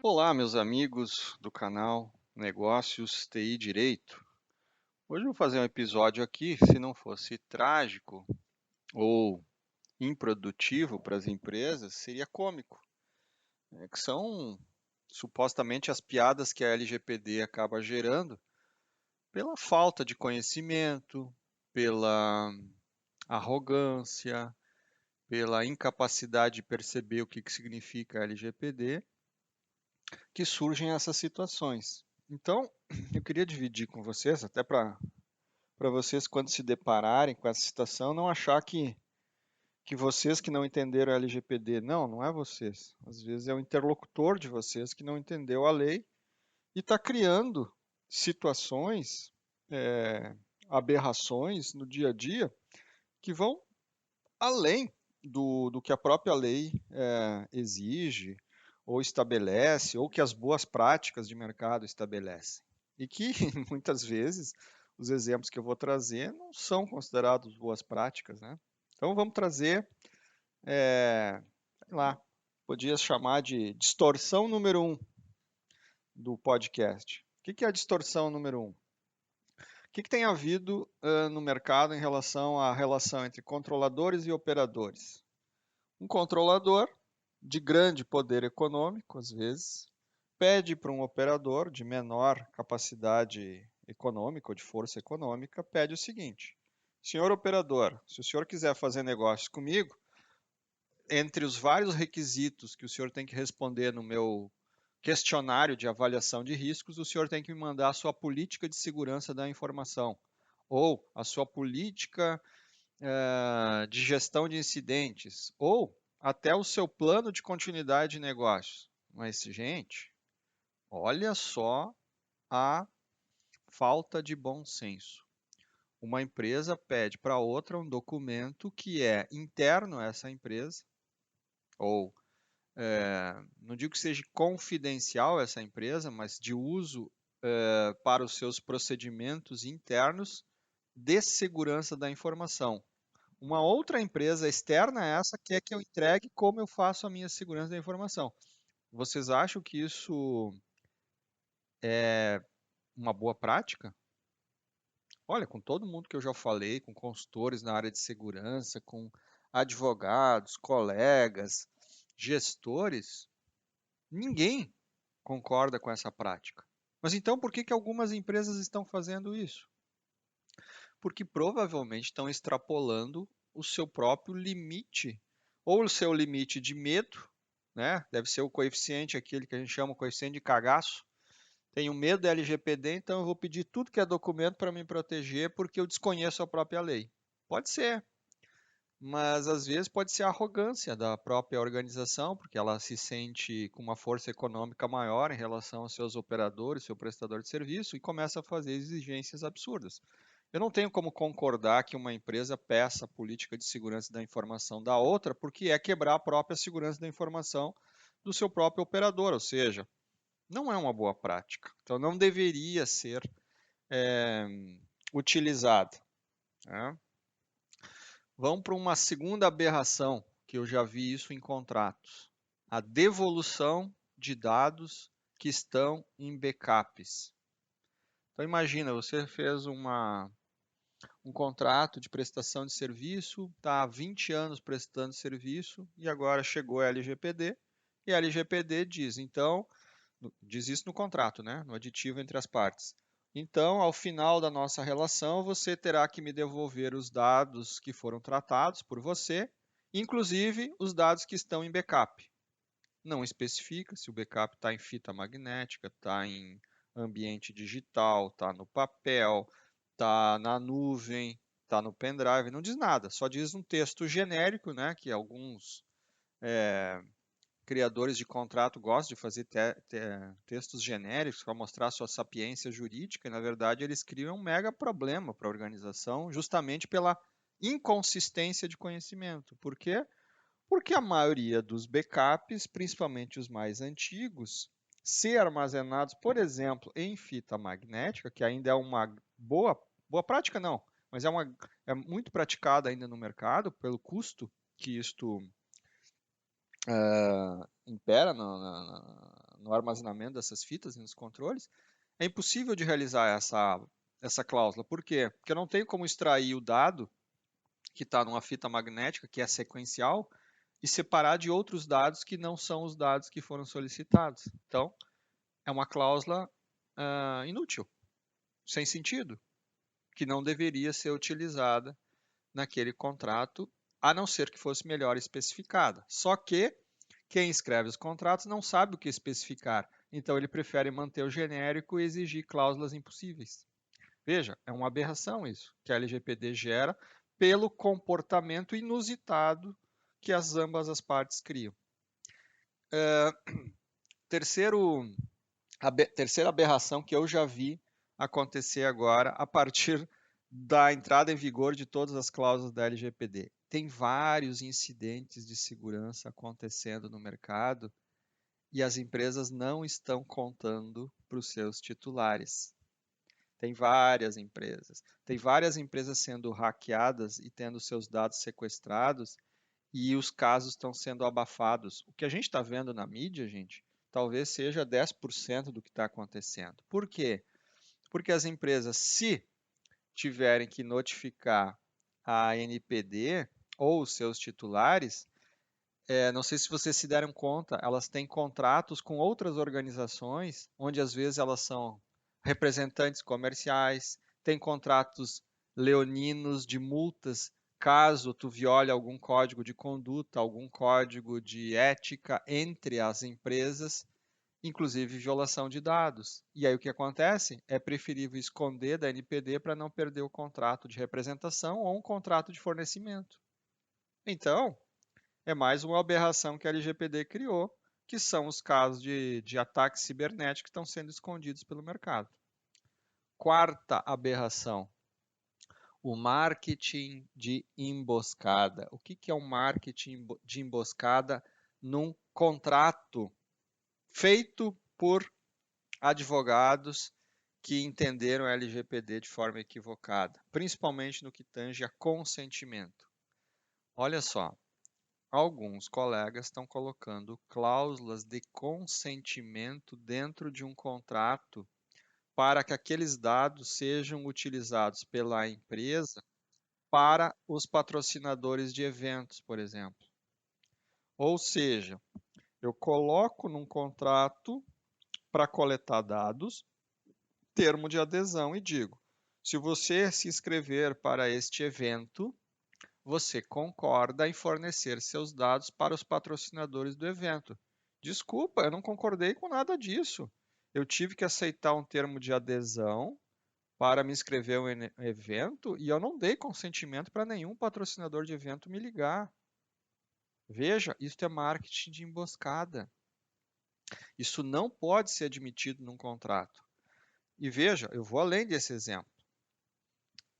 Olá, meus amigos do canal Negócios TI Direito. Hoje eu vou fazer um episódio aqui, se não fosse trágico ou improdutivo para as empresas, seria cômico, que são supostamente as piadas que a LGPD acaba gerando pela falta de conhecimento, pela arrogância, pela incapacidade de perceber o que significa LGPD, que surgem essas situações. Então, eu queria dividir com vocês, até para vocês, quando se depararem com essa situação, não achar que vocês que não entenderam a LGPD, não é vocês. Às vezes é o interlocutor de vocês que não entendeu a lei e está criando situações, é, aberrações no dia a dia que vão além do que a própria lei exige ou estabelece, ou que as boas práticas de mercado estabelecem. E que muitas vezes os exemplos que eu vou trazer não são considerados boas práticas, né? Então vamos trazer, sei lá, podia chamar de distorção número um do podcast. O que é a distorção número um? O que tem havido no mercado em relação à relação entre controladores e operadores? Um controlador de grande poder econômico, às vezes, pede para um operador de menor capacidade econômica ou de força econômica, pede o seguinte: senhor operador, se o senhor quiser fazer negócios comigo, entre os vários requisitos que o senhor tem que responder no meu questionário de avaliação de riscos, o senhor tem que me mandar a sua política de segurança da informação ou a sua política de gestão de incidentes, ou até o seu plano de continuidade de negócios. Mas, gente, olha só a falta de bom senso. Uma empresa pede para outra um documento que é interno a essa empresa, ou não digo que seja confidencial essa empresa, mas de uso para os seus procedimentos internos de segurança da informação. Uma outra empresa externa a essa quer que eu entregue como eu faço a minha segurança da informação. Vocês acham que isso é uma boa prática? Olha, com todo mundo que eu já falei, com consultores na área de segurança, com advogados, colegas, gestores, ninguém concorda com essa prática. Mas então por que algumas empresas estão fazendo isso? Porque provavelmente estão extrapolando o seu próprio limite, ou o seu limite de medo, né? Deve ser o coeficiente, aquele que a gente chama o coeficiente de cagaço. Tenho medo da LGPD, então eu vou pedir tudo que é documento para me proteger porque eu desconheço a própria lei. Pode ser, mas às vezes pode ser a arrogância da própria organização, porque ela se sente com uma força econômica maior em relação aos seus operadores, seu prestador de serviço, e começa a fazer exigências absurdas. Eu não tenho como concordar que uma empresa peça a política de segurança da informação da outra, porque é quebrar a própria segurança da informação do seu próprio operador, ou seja, não é uma boa prática. Então não deveria ser é, utilizada. Né? Vamos para uma segunda aberração, que eu já vi isso em contratos. A devolução de dados que estão em backups. Então imagina, você fez um contrato de prestação de serviço, está há 20 anos prestando serviço e agora chegou a LGPD e a LGPD diz, então, diz isso no contrato, né? No aditivo entre as partes. Então, ao final da nossa relação, você terá que me devolver os dados que foram tratados por você, inclusive os dados que estão em backup. Não especifica se o backup está em fita magnética, está em ambiente digital, está no papel, está na nuvem, está no pendrive, não diz nada, só diz um texto genérico, né, que alguns criadores de contrato gostam de fazer textos genéricos para mostrar sua sapiência jurídica, e na verdade eles criam um mega problema para a organização, justamente pela inconsistência de conhecimento. Por quê? Porque a maioria dos backups, principalmente os mais antigos, se armazenados, por exemplo, em fita magnética, que ainda é uma boa prática não, mas é muito praticada ainda no mercado pelo custo que isto impera no armazenamento dessas fitas e nos controles, é impossível de realizar essa cláusula. Por quê? Porque eu não tenho como extrair o dado que está numa fita magnética, que é sequencial, e separar de outros dados que não são os dados que foram solicitados. Então, é uma cláusula inútil, sem sentido, que não deveria ser utilizada naquele contrato, a não ser que fosse melhor especificada. Só que quem escreve os contratos não sabe o que especificar, então ele prefere manter o genérico e exigir cláusulas impossíveis. Veja, é uma aberração isso que a LGPD gera pelo comportamento inusitado que ambas as partes criam. Terceira aberração que eu já vi acontecer agora a partir da entrada em vigor de todas as cláusulas da LGPD. Tem vários incidentes de segurança acontecendo no mercado e as empresas não estão contando para os seus titulares. Tem várias empresas sendo hackeadas e tendo seus dados sequestrados e os casos estão sendo abafados. O que a gente está vendo na mídia, gente, talvez seja 10% do que está acontecendo. Por quê? Porque as empresas, se tiverem que notificar a NPD ou os seus titulares, não sei se vocês se deram conta, elas têm contratos com outras organizações, onde às vezes elas são representantes comerciais, têm contratos leoninos de multas caso tu viole algum código de conduta, algum código de ética entre as empresas, inclusive violação de dados. E aí o que acontece? É preferível esconder da NPD para não perder o contrato de representação ou um contrato de fornecimento. Então, é mais uma aberração que a LGPD criou, que são os casos de ataques cibernéticos que estão sendo escondidos pelo mercado. Quarta aberração, o marketing de emboscada. O que é um marketing de emboscada num contrato feito por advogados que entenderam a LGPD de forma equivocada, principalmente no que tange a consentimento? Olha só, alguns colegas estão colocando cláusulas de consentimento dentro de um contrato para que aqueles dados sejam utilizados pela empresa para os patrocinadores de eventos, por exemplo. Ou seja, eu coloco num contrato para coletar dados, termo de adesão e digo: se você se inscrever para este evento, você concorda em fornecer seus dados para os patrocinadores do evento. Desculpa, eu não concordei com nada disso. Eu tive que aceitar um termo de adesão para me inscrever em um evento e eu não dei consentimento para nenhum patrocinador de evento me ligar. Veja, isso é marketing de emboscada. Isso não pode ser admitido num contrato. E veja, eu vou além desse exemplo.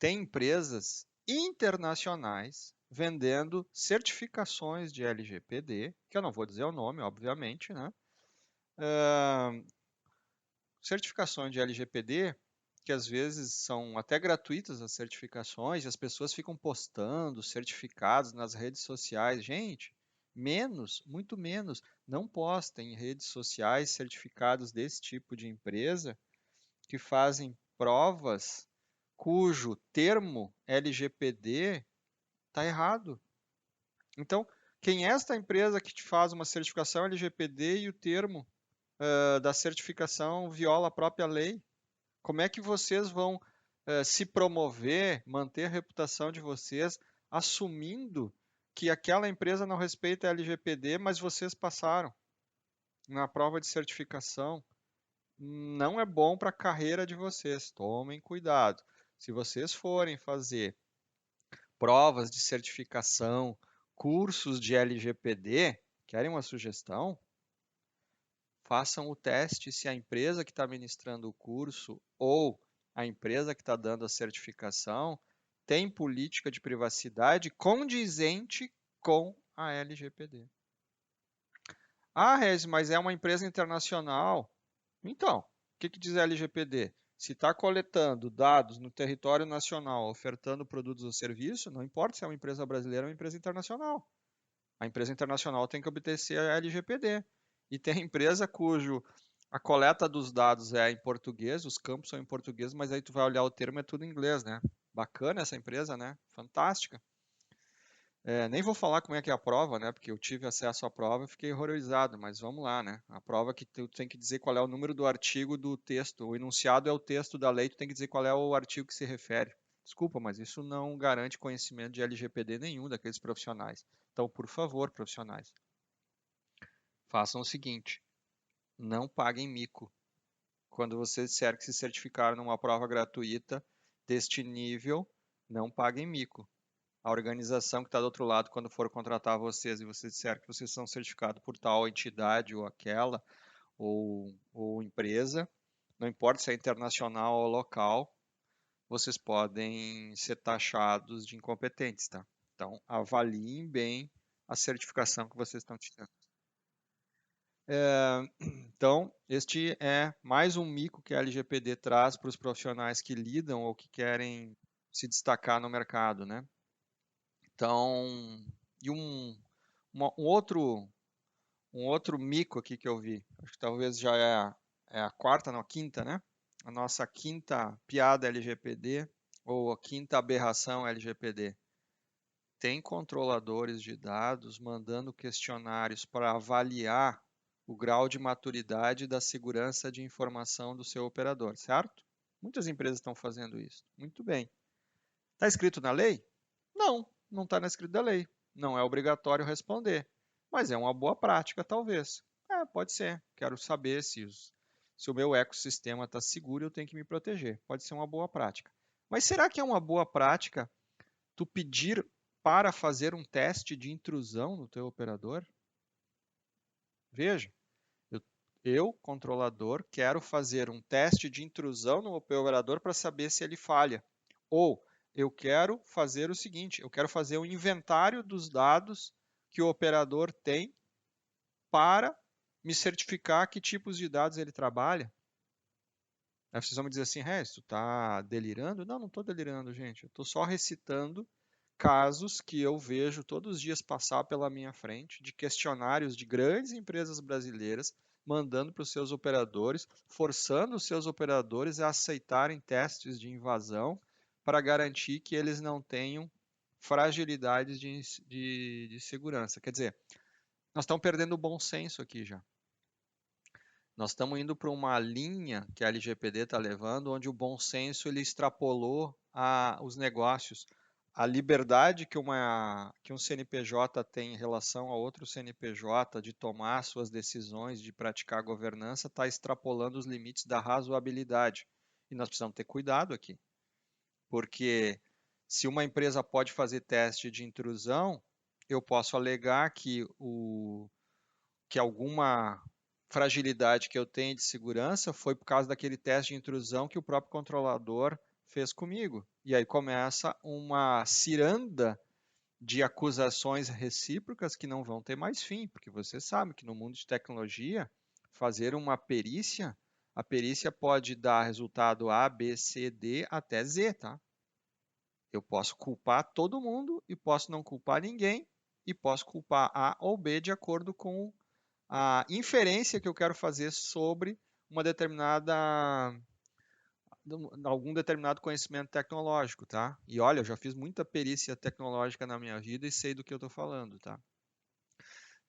Tem empresas internacionais vendendo certificações de LGPD, que eu não vou dizer o nome, obviamente, né? Certificações de LGPD, que às vezes são até gratuitas as certificações, e as pessoas ficam postando certificados nas redes sociais. Gente, menos, muito menos, não postem em redes sociais certificados desse tipo de empresa que fazem provas cujo termo LGPD está errado. Então, quem é esta empresa que te faz uma certificação LGPD e o termo da certificação viola a própria lei? Como é que vocês vão se promover, manter a reputação de vocês, assumindo que aquela empresa não respeita a LGPD, mas vocês passaram na prova de certificação? Não é bom para a carreira de vocês. Tomem cuidado. Se vocês forem fazer provas de certificação, cursos de LGPD, querem uma sugestão? Façam o teste se a empresa que está ministrando o curso ou a empresa que está dando a certificação tem política de privacidade condizente com a LGPD. Ah, Rez, mas é uma empresa internacional. Então, o que diz a LGPD? Se está coletando dados no território nacional, ofertando produtos ou serviços, não importa se é uma empresa brasileira ou uma empresa internacional. A empresa internacional tem que obedecer a LGPD. E tem empresa cujo a coleta dos dados é em português, os campos são em português, mas aí tu vai olhar o termo é tudo em inglês, né? Bacana essa empresa, né? Fantástica. Nem vou falar como é que é a prova, né? Porque eu tive acesso à prova e fiquei horrorizado, mas vamos lá, né? A prova que tu tem que dizer qual é o número do artigo do texto. O enunciado é o texto da lei, tu tem que dizer qual é o artigo que se refere. Desculpa, mas isso não garante conhecimento de LGPD nenhum daqueles profissionais. Então, por favor, profissionais, façam o seguinte: não paguem mico. Quando vocês disser que se certificaram numa prova gratuita deste nível, não paguem mico. A organização que está do outro lado, quando for contratar vocês e vocês disser que vocês são certificados por tal entidade ou aquela, ou empresa, não importa se é internacional ou local, vocês podem ser taxados de incompetentes, tá? Então, avaliem bem a certificação que vocês estão tirando. Então, este é mais um mico que a LGPD traz para os profissionais que lidam ou que querem se destacar no mercado, né? Então, e um outro mico aqui que eu vi, acho que talvez já é a quarta, não, a quinta, né? A nossa quinta piada LGPD ou a quinta aberração LGPD. Tem controladores de dados mandando questionários para avaliar o grau de maturidade da segurança de informação do seu operador, certo? Muitas empresas estão fazendo isso. Muito bem. Está escrito na lei? Não, não está escrito na lei. Não é obrigatório responder, mas é uma boa prática, talvez. Pode ser. Quero saber se o meu ecossistema está seguro, eu tenho que me proteger. Pode ser uma boa prática. Mas será que é uma boa prática tu pedir para fazer um teste de intrusão no teu operador? Veja, controlador, quero fazer um teste de intrusão no operador para saber se ele falha. Ou eu quero fazer o seguinte, eu quero fazer um inventário dos dados que o operador tem para me certificar que tipos de dados ele trabalha. Aí vocês vão me dizer assim, tu está delirando? Não, não estou delirando, gente. Eu estou só recitando casos que eu vejo todos os dias passar pela minha frente de questionários de grandes empresas brasileiras mandando para os seus operadores, forçando os seus operadores a aceitarem testes de invasão para garantir que eles não tenham fragilidades de segurança. Quer dizer, nós estamos perdendo o bom senso aqui já. Nós estamos indo para uma linha que a LGPD está levando, onde o bom senso ele extrapolou os negócios. A liberdade que um CNPJ tem em relação a outro CNPJ de tomar suas decisões, de praticar governança, está extrapolando os limites da razoabilidade. E nós precisamos ter cuidado aqui. Porque se uma empresa pode fazer teste de intrusão, eu posso alegar que alguma fragilidade que eu tenho de segurança foi por causa daquele teste de intrusão que o próprio controlador fez comigo. E aí começa uma ciranda de acusações recíprocas que não vão ter mais fim, porque você sabe que no mundo de tecnologia, fazer uma perícia, a perícia pode dar resultado A, B, C, D até Z, tá? Eu posso culpar todo mundo e posso não culpar ninguém e posso culpar A ou B de acordo com a inferência que eu quero fazer sobre uma algum determinado conhecimento tecnológico, tá? E olha, eu já fiz muita perícia tecnológica na minha vida e sei do que eu estou falando, tá?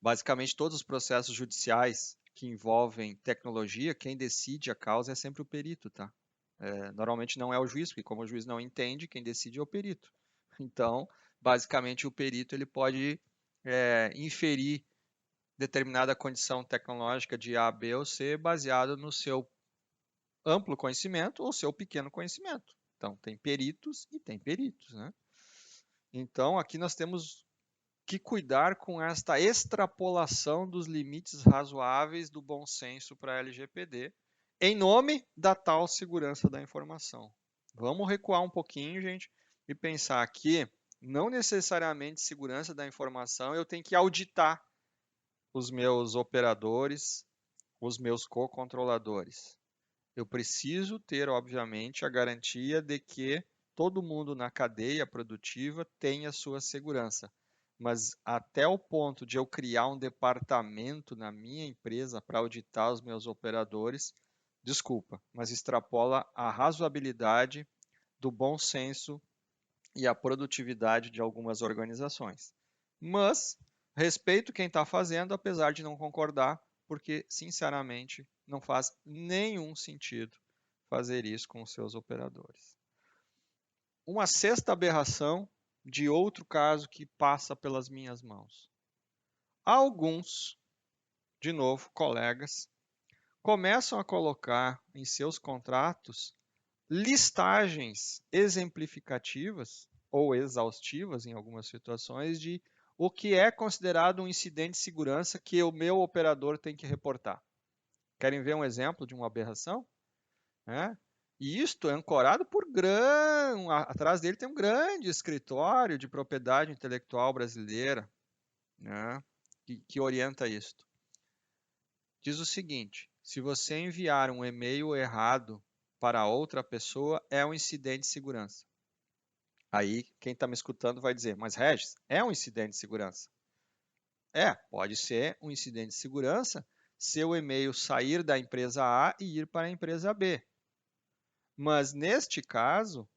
Basicamente, todos os processos judiciais que envolvem tecnologia, quem decide a causa é sempre o perito, tá? Normalmente não é o juiz, porque como o juiz não entende, quem decide é o perito. Então, basicamente, o perito ele pode inferir determinada condição tecnológica de A, B ou C baseado no seu amplo conhecimento ou seu pequeno conhecimento. Então, tem peritos e tem peritos, né? Então, aqui nós temos que cuidar com esta extrapolação dos limites razoáveis do bom senso para a LGPD, em nome da tal segurança da informação. Vamos recuar um pouquinho, gente, e pensar que não necessariamente segurança da informação eu tenho que auditar os meus operadores, os meus co-controladores. Eu preciso ter, obviamente, a garantia de que todo mundo na cadeia produtiva tenha sua segurança. mas até o ponto de eu criar um departamento na minha empresa para auditar os meus operadores, desculpa, mas extrapola a razoabilidade do bom senso e a produtividade de algumas organizações. Mas respeito quem está fazendo, apesar de não concordar, porque, sinceramente, não faz nenhum sentido fazer isso com os seus operadores. Uma sexta aberração de outro caso que passa pelas minhas mãos. Alguns, de novo, colegas, começam a colocar em seus contratos listagens exemplificativas ou exaustivas em algumas situações de o que é considerado um incidente de segurança que o meu operador tem que reportar. Querem ver um exemplo de uma aberração? E isto é ancorado por atrás dele tem um grande escritório de propriedade intelectual brasileira, né, que orienta isto. Diz o seguinte: se você enviar um e-mail errado para outra pessoa, é um incidente de segurança. Aí, quem está me escutando vai dizer, mas Regis, é um incidente de segurança? Pode ser um incidente de segurança se o e-mail sair da empresa A e ir para a empresa B. Mas, neste caso,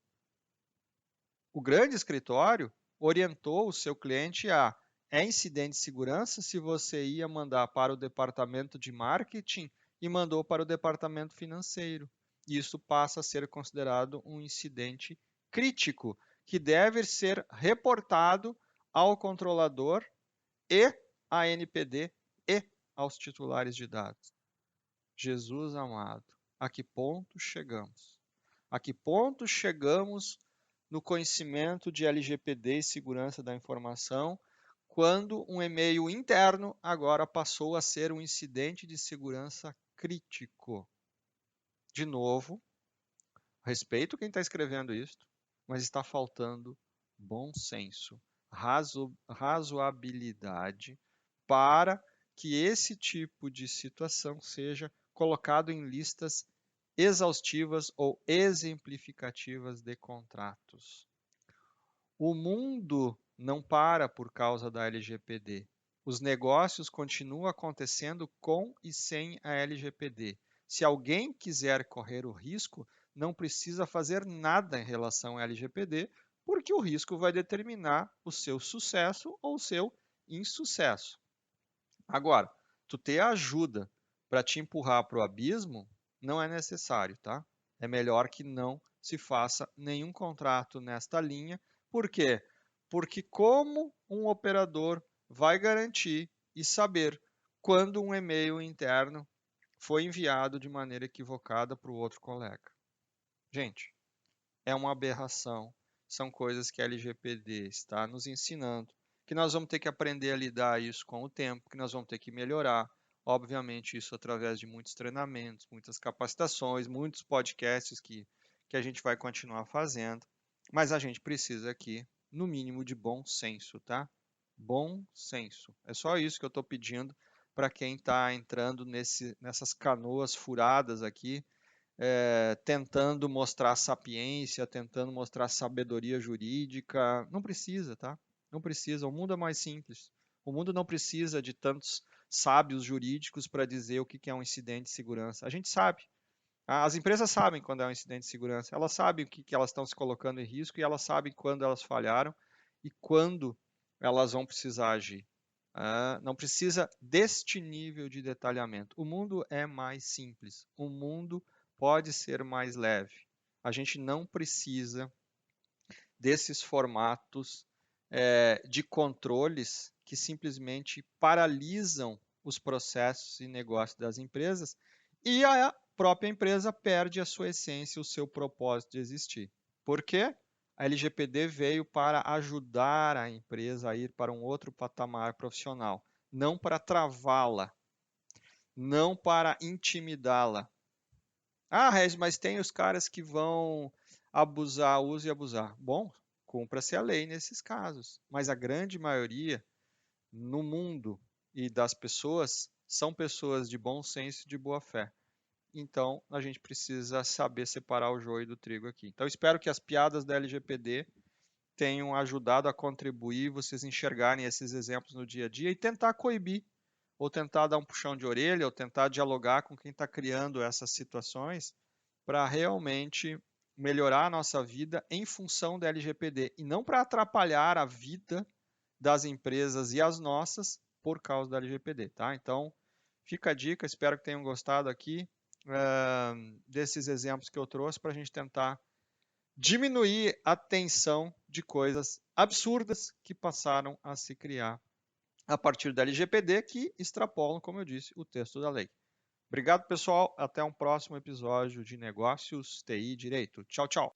o grande escritório orientou o seu cliente a é incidente de segurança se você ia mandar para o departamento de marketing e mandou para o departamento financeiro. Isso passa a ser considerado um incidente crítico, que deve ser reportado ao controlador e à NPD e aos titulares de dados. Jesus amado, a que ponto chegamos? A que ponto chegamos no conhecimento de LGPD e segurança da informação, quando um e-mail interno agora passou a ser um incidente de segurança crítico? De novo, respeito quem está escrevendo isso, mas está faltando bom senso, razoabilidade para que esse tipo de situação seja colocado em listas exaustivas ou exemplificativas de contratos. O mundo não para por causa da LGPD. Os negócios continuam acontecendo com e sem a LGPD. Se alguém quiser correr o risco, não precisa fazer nada em relação à LGPD, porque o risco vai determinar o seu sucesso ou o seu insucesso. Agora, tu ter ajuda para te empurrar para o abismo não é necessário, tá? É melhor que não se faça nenhum contrato nesta linha. Por quê? Porque como um operador vai garantir e saber quando um e-mail interno foi enviado de maneira equivocada para o outro colega? Gente, é uma aberração. São coisas que a LGPD está nos ensinando, que nós vamos ter que aprender a lidar isso com o tempo, que nós vamos ter que melhorar. Obviamente, isso através de muitos treinamentos, muitas capacitações, muitos podcasts que a gente vai continuar fazendo. Mas a gente precisa aqui, no mínimo, de bom senso, tá? Bom senso. É só isso que eu estou pedindo para quem está entrando nessas canoas furadas aqui, tentando mostrar sapiência, tentando mostrar sabedoria jurídica. Não precisa, tá? Não precisa. O mundo é mais simples. O mundo não precisa de tantos sábios jurídicos para dizer o que é um incidente de segurança. A gente sabe. As empresas sabem quando é um incidente de segurança. Elas sabem o que elas estão se colocando em risco e elas sabem quando elas falharam e quando elas vão precisar agir. Não precisa deste nível de detalhamento. O mundo é mais simples. O mundo pode ser mais leve. A gente não precisa desses formatos de controles que simplesmente paralisam os processos e negócios das empresas e a própria empresa perde a sua essência, o seu propósito de existir. Por quê? A LGPD veio para ajudar a empresa a ir para um outro patamar profissional, não para travá-la, não para intimidá-la. Regis, mas tem os caras que vão abusar, uso e abusar. Bom, cumpra-se a lei nesses casos, mas a grande maioria no mundo e das pessoas são pessoas de bom senso e de boa fé. Então, a gente precisa saber separar o joio do trigo aqui. Então, espero que as piadas da LGPD tenham ajudado a contribuir, vocês enxergarem esses exemplos no dia a dia e tentar coibir, ou tentar dar um puxão de orelha, ou tentar dialogar com quem está criando essas situações para realmente melhorar a nossa vida em função da LGPD e não para atrapalhar a vida das empresas e as nossas por causa da LGPD, tá? Então, fica a dica, espero que tenham gostado aqui desses exemplos que eu trouxe para a gente tentar diminuir a tensão de coisas absurdas que passaram a se criar a partir da LGPD, que extrapolam, como eu disse, o texto da lei. Obrigado, pessoal. Até um próximo episódio de Negócios TI Direito. Tchau, tchau.